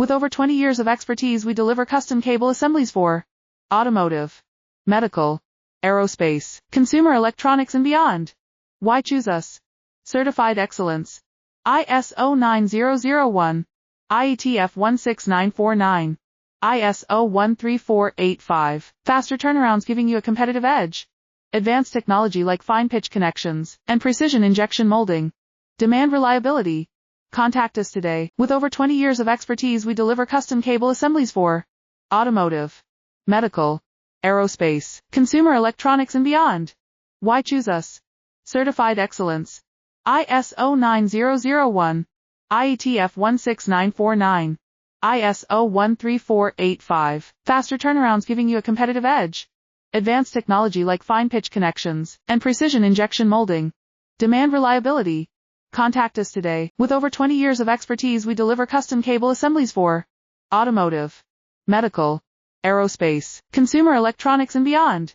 With over 20 years of expertise, we deliver custom cable assemblies for automotive, medical, aerospace, consumer electronics and beyond. Why choose us? Certified excellence. ISO 9001, IATF 16949, ISO 13485. Faster turnarounds giving you a competitive edge. Advanced technology like fine pitch connections and precision injection molding. Demand reliability. Contact us today. With over 20 years of expertise, we deliver custom cable assemblies for automotive, medical, aerospace, consumer electronics and beyond. Why choose us? Certified excellence. ISO 9001, IATF 16949, ISO 13485. Faster turnarounds giving you a competitive edge. Advanced technology like fine pitch connections and precision injection molding. Demand reliability. Contact us today. With over 20 years of expertise, we deliver custom cable assemblies for automotive, medical, aerospace, consumer electronics and beyond.